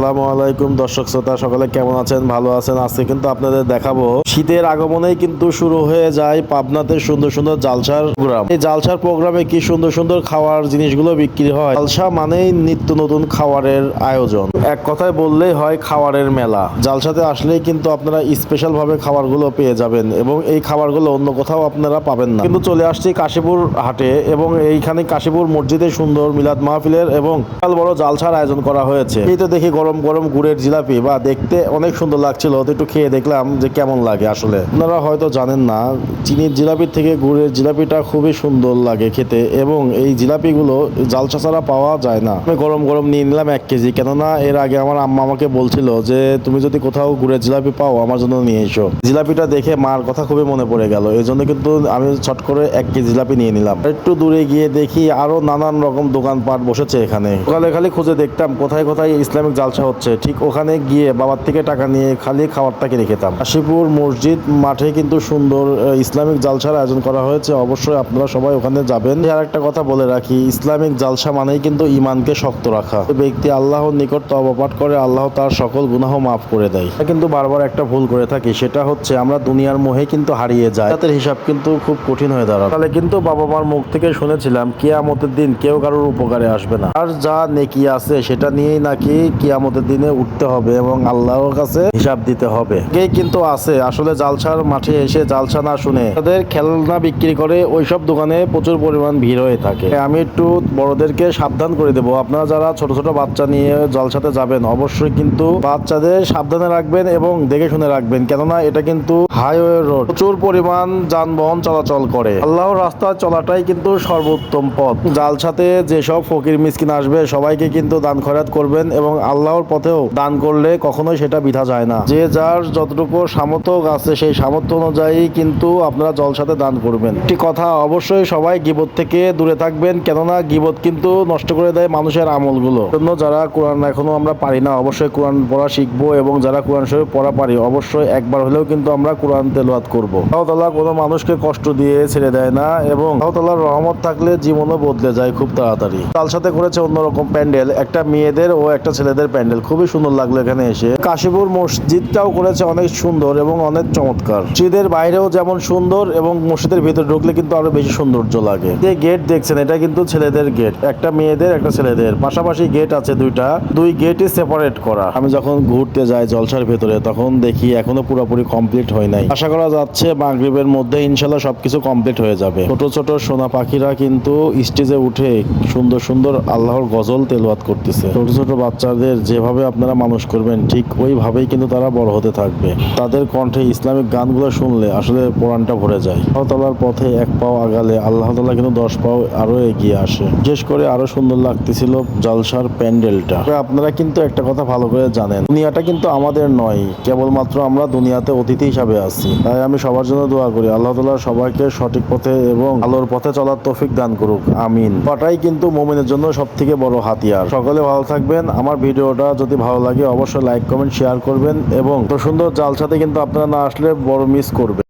আসসালামু আলাইকুম দর্শক শ্রোতা, সকলে কেমন আছেন? ভালো আছেন? আজকে কিন্তু আপনাদের দেখাবো শীতের আগমনেই কিন্তু শুরু হয়ে যায় পাবনাতে সুন্দর সুন্দর জালসার প্রোগ্রাম। এই জালসার প্রোগ্রামে কি সুন্দর সুন্দর খাওয়ার জিনিসগুলো বিক্রি হয়। জালসা মানেই নিত্য নতুন খাবারের আয়োজন, এক কথায় বললেই হয় খাবারের মেলা। জালসাতে আসলেই কিন্তু আপনারা স্পেশাল ভাবে খাবারগুলো পেয়ে যাবেন এবং এই খাবারগুলো অন্য কোথাও আপনারা পাবেন না। কিন্তু চলে আসছি কাশীপুর হাটে এবং এইখানে কাশীপুর মসজিদে সুন্দর মিলাদ মাহফিলের এবং বড় জালসার আয়োজন করা হয়েছে। এই তো দেখি গরম গরম গুড়ের জিলাপি, বা দেখতে অনেক সুন্দর লাগছিল, তো একটু খেয়ে দেখলাম যে কেমন লাগে। আসলে আপনারা হয়তো জানেন না, চিনির জিলাপির থেকে গুড়ের জিলাপিটা খুবই সুন্দর লাগে খেতে এবং এই জিলাপিগুলো জালসা ছাড়া পাওয়া যায় না। আমি গরম গরম নিয়ে নিলাম 1 কেজি, কেননা এর আগে আমার আম্মা আমাকে বলছিল যে তুমি যদি কোথাও গুড়ের জিলাপি পাও আমার জন্য নিয়ে এসো। জিলাপিটা দেখে মার কথা খুবই মনে পড়ে গেল, এই জন্য কিন্তু আমি ছট করে 1 কেজি জিলাপি নিয়ে নিলাম। একটু দূরে গিয়ে দেখি আরো নানান রকম দোকানপাট বসেছে এখানে। সকালে খালি খুঁজে দেখতাম কোথায় কোথায় ইসলামিক জালসা হচ্ছে, ঠিক ওখানে গিয়ে বাবার থেকে টাকা নিয়ে খালি খাবারটা কিনে খেতাম। কাশীপুর মসজিদ মাঠে কিন্তু সুন্দর ইসলামিক জালসার আয়োজন করা হয়েছে, অবশ্যই আপনারা সবাই ওখানে যাবেন। আর একটা কথা বলে রাখি, ইসলামিক জালসা মানেই কিন্তু ইমানকে শক্ত রাখা। ব্যক্তি আল্লাহর নিকট তওবা পাঠ করে, আল্লাহ তার সকল গুনাহ মাফ করে দেয়। কিন্তু বারবার একটা ভুল করে থাকি, সেটা হচ্ছে আমরা দুনিয়ার মোহে কিন্তু হারিয়ে যাই, তাদের হিসাব কিন্তু খুব কঠিন হয়ে দাঁড়ায়। তাহলে কিন্তু বাবা মার মুখ থেকে শুনেছিলাম কিয়ামতের দিন কেউ কারোর উপকারে আসবে না, আর যা নেকি আছে সেটা নিয়েই নাকি কিয়ামতের দিনে উঠতে হবে এবং আল্লাহর কাছে হিসাব দিতে হবে। কে কিন্তু আছে আসলে জালসার মাঠে এসে জালসা না শুনে তাদের খেলনা বিক্রি করে ওইসব দোকানে প্রচুর পরিমাণ ভিড় হয়ে থাকে। আমি একটু বড়দেরকে সাবধান করে দেবো, আপনারা যারা ছোট ছোট বাচ্চা নিয়ে জালসাতে যাবেন অবশ্যই কিন্তু বাচ্চাদের সাবধানে রাখবেন এবং দেখে শুনে রাখবেন, কেননা এটা কিন্তু হাইওয়ে রোড, প্রচুর পরিমাণ যানবাহন চলাচল করে। আল্লাহর রাস্তায় চলাটাই কিন্তু সর্বোত্তম পথ। জালসাতে যেসব ফকির মিসকিন আসবে সবাইকে কিন্তু দান খয়রাত করবেন এবং আল্লাহর পথেও দান করলে কখনোই সেটা বৃথা যায় না। যে যার যতটুকু সামর্থ্য আছে সেই সামর্থ্য অনুযায়ী কিন্তু আপনারা জলসাতে দান করবেন। একটি কথা, অবশ্যই সবাই গীবত থেকে দূরে থাকবেন, কেননা গীবত কিন্তু নষ্ট করে দেয় মানুষের আমলগুলো। জন্য যারা কোরআন এখনো আমরা পারি না, অবশ্যই কোরআন পড়া শিখবো এবং যারা কোরআন শরীফ পড়া পারি অবশ্যই একবার হলেও কিন্তু আমরা কোরআন তেলাওয়াত করবো। আল্লাহ তাআলা কোনো মানুষকে কষ্ট দিয়ে ছেড়ে দেয় না এবং আল্লাহ তাআলার রহমত থাকলে জীবনও বদলে যায় খুব তাড়াতাড়ি। জালসাতে করেছে অন্যরকম প্যান্ডেল, একটা মেয়েদের ও একটা ছেলেদের প্যান্ডেল, খুবই সুন্দর লাগলো এখানে এসে। কাশীপুর মসজিদটাও করেছে অনেক সুন্দর এবং অনেক চমৎকার। মসজিদের বাইরেও যেমন সুন্দর এবং মসজিদের ভিতরে ঢুকলে কিন্তু আরো বেশি সৌন্দর্য লাগে। যে গেট দেখছেন এটা কিন্তু ছেলেদের গেট, একটা মেয়েদের একটা ছেলেদের, পাশাপাশি গেট আছে দুইটা, দুই গেটই সেপারেট করা। আমি যখন ঘুরতে যাই জলসার ভেতরে তখন দেখি এখনো পুরোপুরি কমপ্লিট হয় নাই। আশা করা যাচ্ছে মাগরিবের মধ্যে ইনশাল্লাহ সবকিছু কমপ্লিট হয়ে যাবে। ছোট ছোট সোনা পাখিরা কিন্তু স্টেজে উঠে সুন্দর সুন্দর আল্লাহর গজল তেলাওয়াত করতেছে। ছোট ছোট বাচ্চাদের যেভাবে আপনারা মানুষ করবেন ঠিক ওইভাবেই কিন্তু তারা বড় হতে থাকবে। তাদের কণ্ঠে ইসলামিক গানগুলো শুনলে আসলে কোরআনটা ভরে যায়। আল্লাহ তাআলার পথে 1 পাও আগালে আল্লাহ তাআলা কিন্তু 10 পাও আরো এগিয়ে আসে। বিশেষ করে আরো সুন্দর লাগতেছিল জালসার প্যান্ডেলটা। আপনারা কিন্তু একটা কথা ভালো করে জানেন, দুনিয়াটা কিন্তু আমাদের নয়, কেবলমাত্র আমরা দুনিয়াতে অতিথি হিসাবে আছি। তাই আমি সবার জন্য দোয়া করি আল্লাহ তাআলা সবাইকে সঠিক পথে এবং আলোর পথে চলার তৌফিক দান করুক, আমিন। ওটাই কিন্তু মুমিনের জন্য সবথেকে বড় হাতিয়ার। সকলে ভালো থাকবেন। আমার ভিডিওটা যদি ভালো লাগে অবশ্যই লাইক কমেন্ট শেয়ার করবেন এবং তো সুন্দর জালসাতে কিন্তু আপনারা না আসলে বড় মিস করবেন।